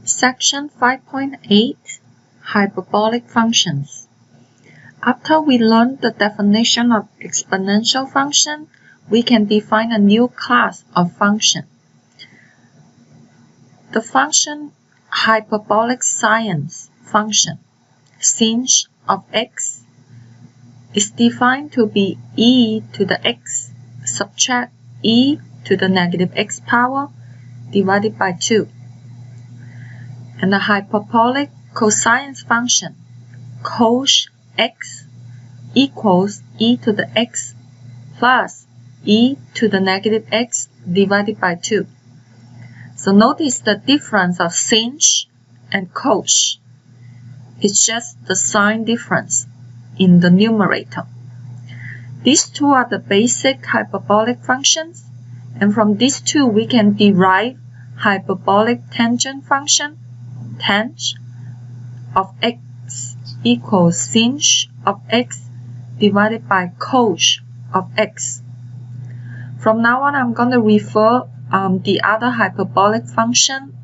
Section 5.8 Hyperbolic Functions. After we learn the definition of exponential function, we can define a new class of function. The function hyperbolic sine function, sin of x, is defined to be e to the x subtract e to the negative x power divided by 2. And the hyperbolic cosine function, cos x, equals e to the x plus e to the negative x divided by 2. So notice the difference of sin and cos. It's just the sign difference in the numerator. These two are the basic hyperbolic functions, and from these two we can derive hyperbolic tangent function. Tang of x equals sin of x divided by cos of x. From now on, I'm going to refer the other hyperbolic function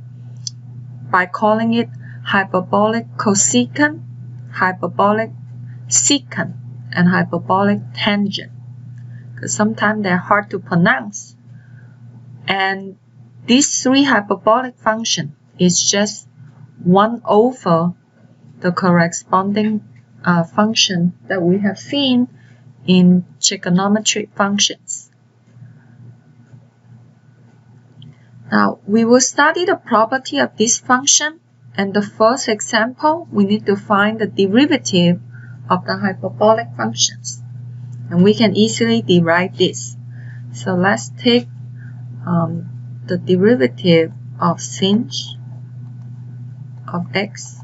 by calling it hyperbolic cosecant, hyperbolic secant, and hyperbolic tangent, because sometimes they're hard to pronounce. And these three hyperbolic functions is just 1 over the corresponding function that we have seen in trigonometric functions. Now, we will study the property of this function, and the first example, we need to find the derivative of the hyperbolic functions. And we can easily derive this. So let's take the derivative of sin of x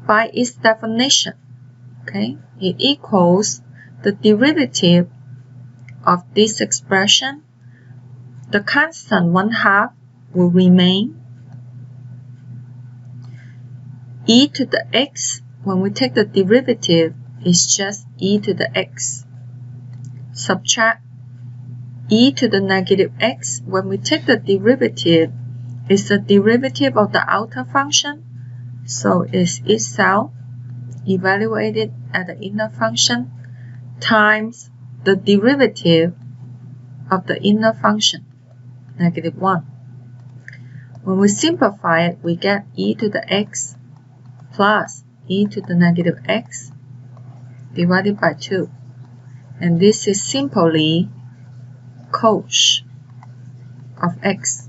by its definition. Okay, it equals the derivative of this expression. The constant 1/2 will remain. E to the x, when we take the derivative, is just e to the x. Subtract e to the negative x, when we take the derivative, is the derivative of the outer function, so it's itself evaluated at the inner function times the derivative of the inner function, -1. When we simplify it, we get e to the x plus e to the negative x divided by 2. And this is simply cos of x.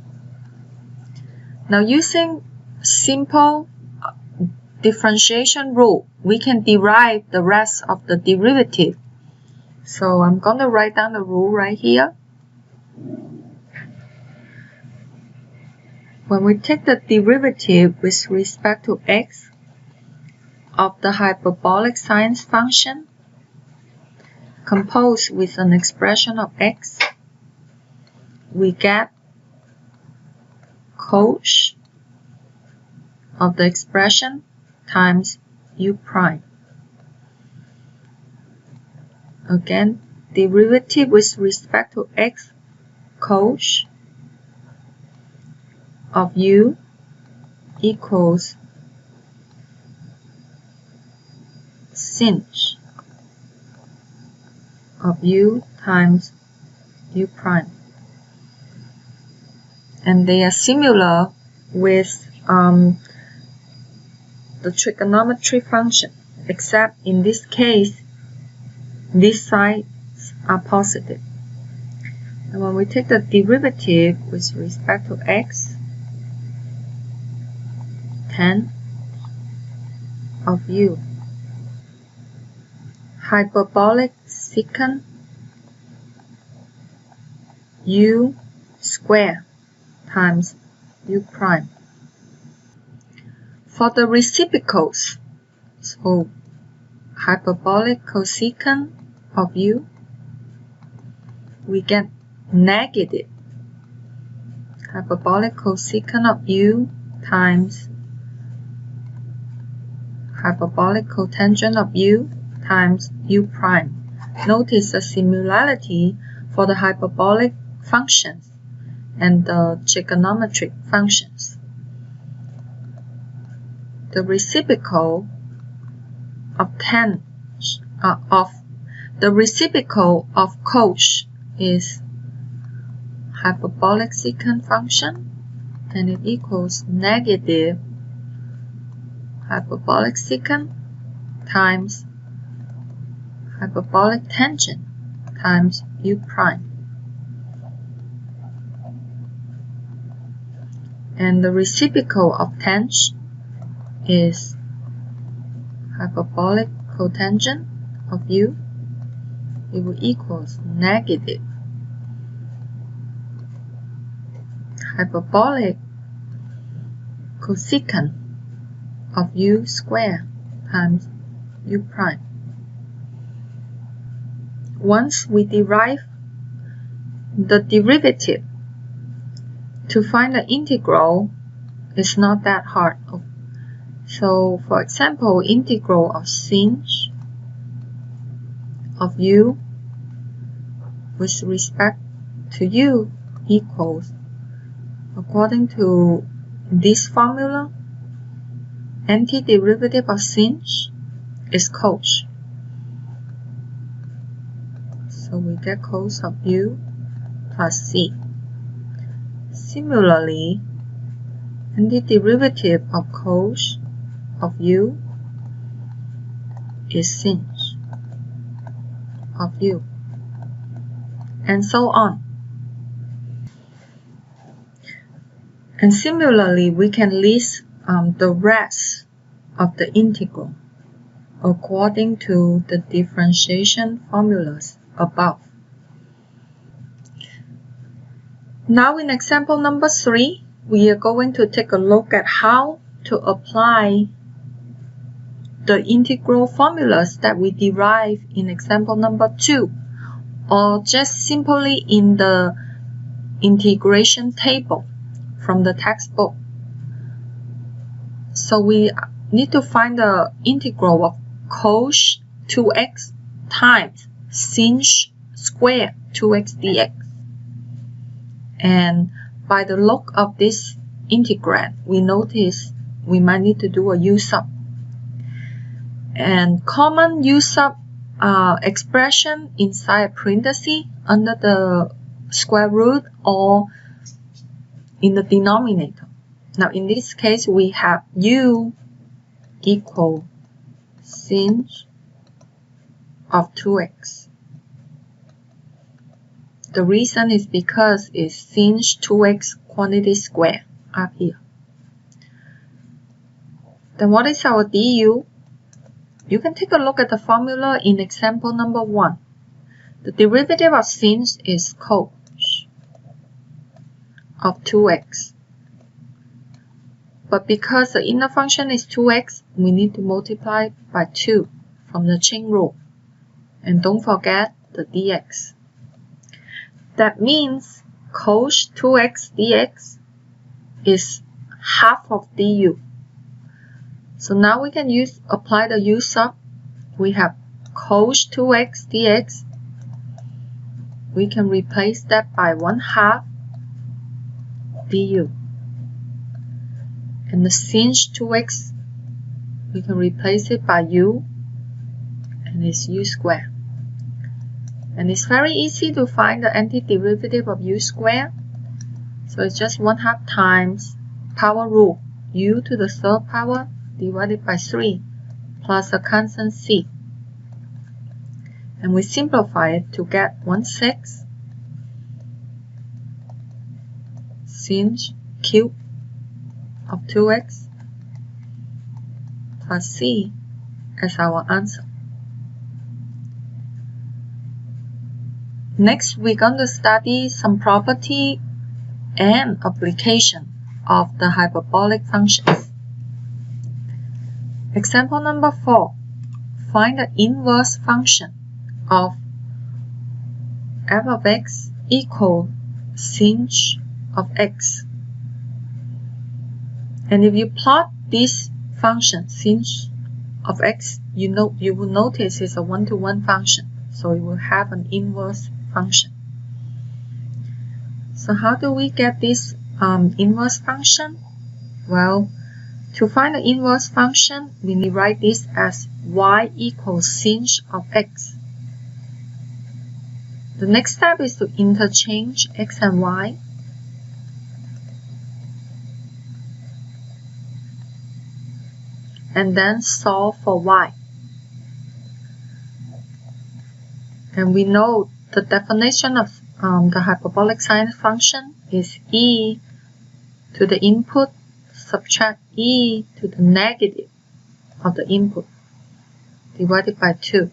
Now, using simple differentiation rule, we can derive the rest of the derivative. So I'm going to write down the rule right here. When we take the derivative with respect to x of the hyperbolic sine function composed with an expression of x, we get cos of the expression times u prime. Again, derivative with respect to x, cos of u equals sin of u times u prime. And they are similar with the trigonometry function, except in this case, these sides are positive. And when we take the derivative with respect to x, tan of u, hyperbolic secant u squared times u prime. For the reciprocals, so hyperbolic cosecant of u, we get negative hyperbolic cosecant of u times hyperbolic cotangent of u times u prime. Notice the similarity for the hyperbolic functions. and the trigonometric functions. The reciprocal of cos is hyperbolic secant function, and it equals negative hyperbolic secant times hyperbolic tangent times u prime. And the reciprocal of tang is hyperbolic cotangent of u. It will equals negative hyperbolic cosecant of u squared times u prime. Once we derive the derivative, to find the integral is not that hard. So, for example, integral of sinh of u with respect to u equals, according to this formula, antiderivative of sinh is cos. So we get cos of u plus c. Similarly, antiderivative of cos of u is sinh of u, and so on. And similarly, we can list the rest of the integral according to the differentiation formulas above. Now in example number 3, we are going to take a look at how to apply the integral formulas that we derive in example number 2, or just simply in the integration table from the textbook. So we need to find the integral of cos 2x times sinh squared 2x dx. And by the look of this integrand, we notice we might need to do a u sub. And common u sub expression inside a parenthesis under the square root or in the denominator. Now in this case, we have u equal sinh of 2x. The reason is because it's sinh 2x quantity square up here. Then what is our du? You can take a look at the formula in example number 1. The derivative of sinh is cos of 2x. But because the inner function is 2x, we need to multiply by 2 from the chain rule. And don't forget the dx. That means cos 2x dx is half of du. So now we can apply the u sub. We have cos 2x dx. We can replace that by 1/2 du. And the sinh 2x, we can replace it by u, and it's u squared. And it's very easy to find the antiderivative of u squared. So it's just 1/2 times power rule, u to the 3rd power divided by 3 plus a constant c. And we simplify it to get 1/6 sinh cubed of 2x plus c as our answer. Next, we're going to study some property and application of the hyperbolic functions. Example number 4. Find the inverse function of f of x equal sinh of x. And if you plot this function, sinh of x, you will notice it's a one-to-one function. So it will have an inverse function. So how do we get this inverse function? Well, to find the inverse function, we need to write this as y equals sinh of x. The next step is to interchange x and y. And then solve for y. And we know the definition of the hyperbolic sine function is e to the input subtract e to the negative of the input divided by 2.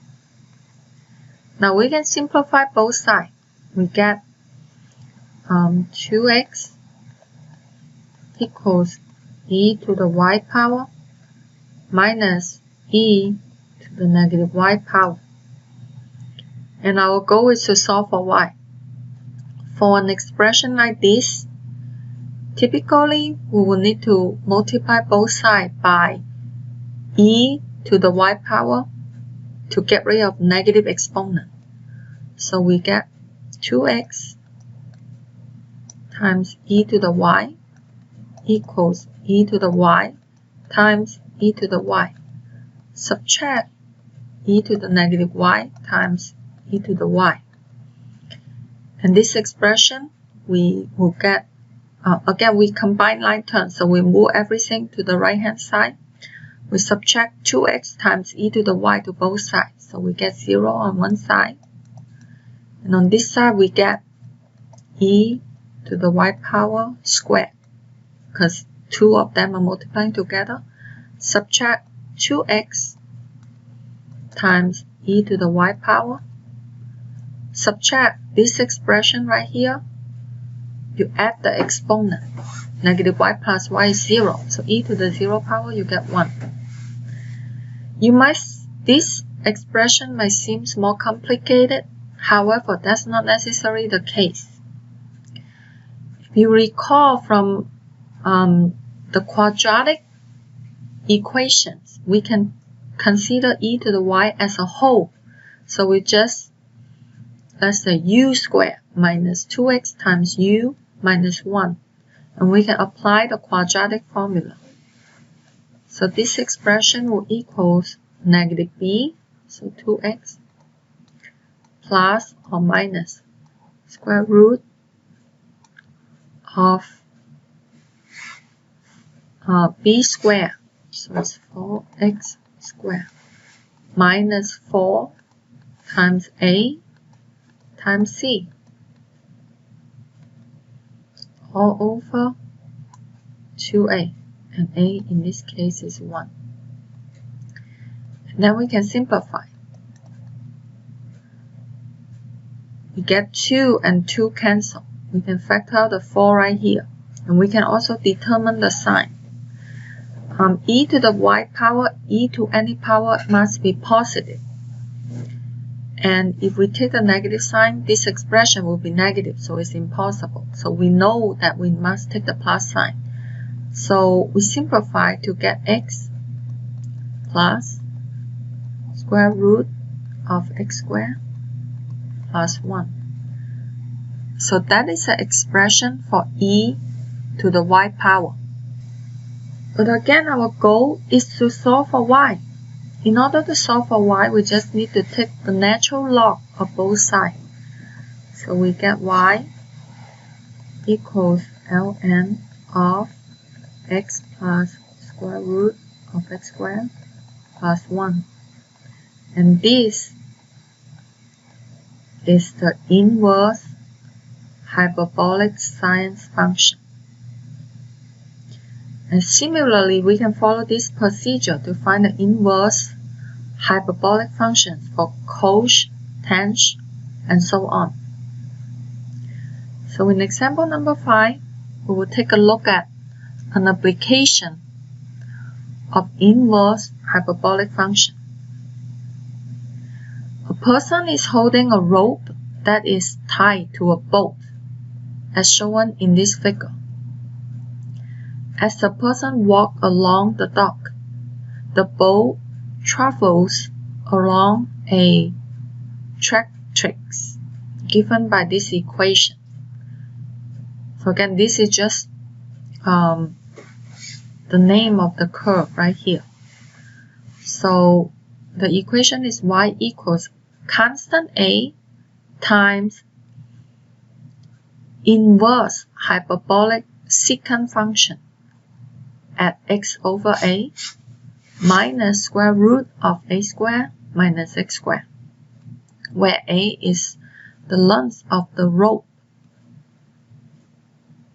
Now we can simplify both sides. We get 2x equals e to the y power minus e to the negative y power. And our goal is to solve for y. For an expression like this, typically we will need to multiply both sides by e to the y power to get rid of negative exponent. So we get 2x times e to the y equals e to the y times e to the y. Subtract e to the negative y times e to the y. And this expression we will get, again we combine like terms, so we move everything to the right hand side. We subtract 2x times e to the y to both sides, so we get 0 on one side. And on this side we get e to the y power squared, because two of them are multiplying together. Subtract 2x times e to the y power. Subtract this expression right here. You add the exponent. Negative y plus y is 0. So e to the 0 power, you get 1. This expression might seem more complicated. However, that's not necessarily the case. If you recall from the quadratic equations, we can consider e to the y as a whole. So we just, let's say u squared minus 2x times u minus 1. And we can apply the quadratic formula. So this expression will equal negative b, so 2x, plus or minus square root of b squared, so it's 4x squared, minus 4 times a times c, all over 2a, and a in this case is 1. And then we can simplify. We get 2 and 2 cancel. We can factor out the 4 right here. And we can also determine the sign. E to the y power, e to any power must be positive. And if we take the negative sign, this expression will be negative, so it's impossible. So we know that we must take the plus sign. So we simplify to get x plus square root of x squared plus 1. So that is the expression for e to the y power. But again, our goal is to solve for y. In order to solve for y, we just need to take the natural log of both sides. So we get y equals ln of x plus square root of x squared plus 1. And this is the inverse hyperbolic sine function. And similarly, we can follow this procedure to find the inverse hyperbolic functions for cosh, tanh, and so on. So in example number 5, we will take a look at an application of inverse hyperbolic function. A person is holding a rope that is tied to a boat, as shown in this figure. As the person walks along the dock, the boat travels along a tractrix given by this equation. So again, this is just the name of the curve right here. So the equation is y equals constant a times inverse hyperbolic secant function at x over a minus square root of a squared minus x squared, where a is the length of the rope.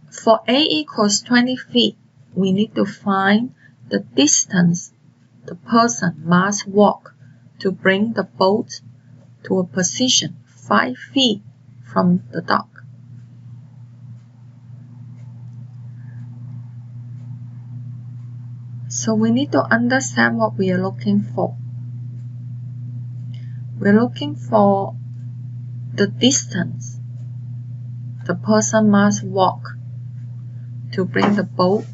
For a equals 20 feet, we need to find the distance the person must walk to bring the boat to a position 5 feet from the dock. So we need to understand what we are looking for. We're looking for the distance the person must walk to bring the boat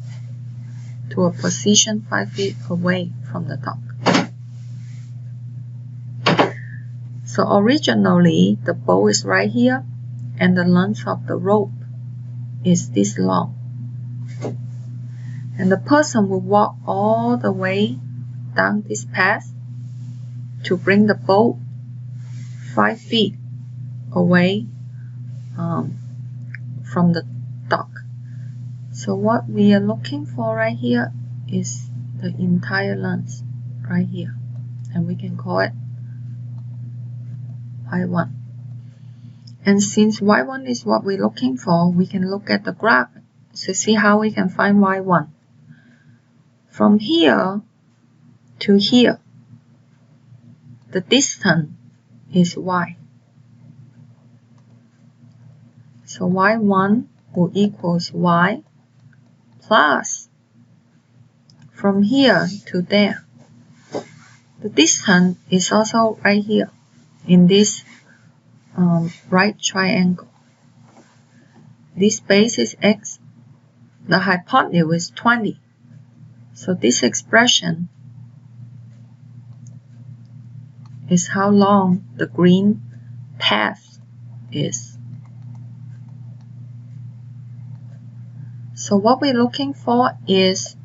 to a position 5 feet away from the dock. So originally, the boat is right here, and the length of the rope is this long. And the person will walk all the way down this path to bring the boat 5 feet away from the dock. So what we are looking for right here is the entire length right here, and we can call it y1. And since y1 is what we're looking for, we can look at the graph to see how we can find y1. From here to here, the distance is y. So y1 will equals y plus from here to there. The distance is also right here in this right triangle. This base is x. The hypotenuse is 20. So this expression is how long the green path is. So what we're looking for is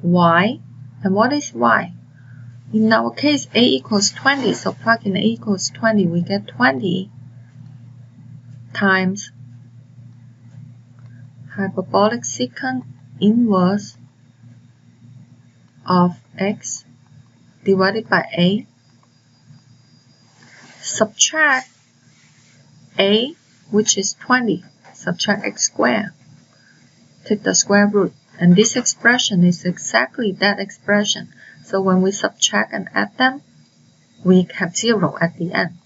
y. And what is y? In our case, a equals 20. So plug in a equals 20. We get 20 times hyperbolic secant inverse of x divided by a. Subtract a, which is 20. Subtract x squared. Take the square root. And this expression is exactly that expression. So when we subtract and add them, we have 0 at the end.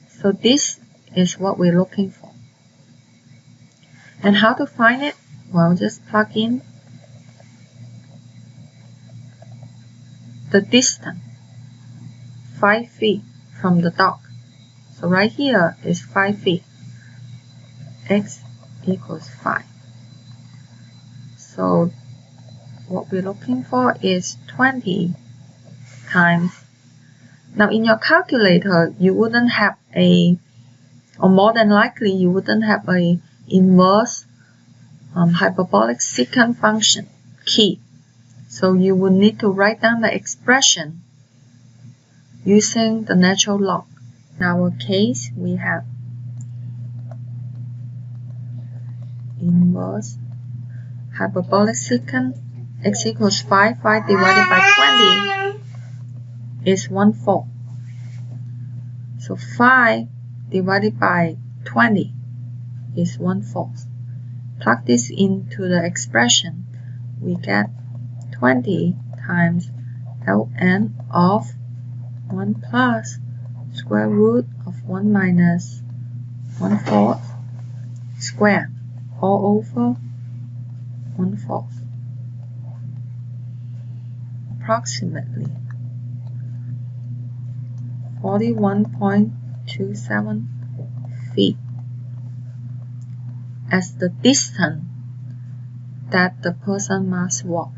So this is what we're looking for. And how to find it? Well, just plug in the distance, 5 feet from the dock. So right here is 5 feet. X equals 5. So what we're looking for is 20 times. Now in your calculator, you wouldn't have or more than likely you wouldn't have a inverse hyperbolic secant function key. So you will need to write down the expression using the natural log. In our case, we have inverse hyperbolic secant x equals 5. 5 divided by 20 is 1/4. So 5 divided by 20 is 1/4. Plug this into the expression. We get 20 times ln of 1 plus square root of 1 minus 1/4 squared all over 1/4. Approximately 41.27 feet as the distance that the person must walk.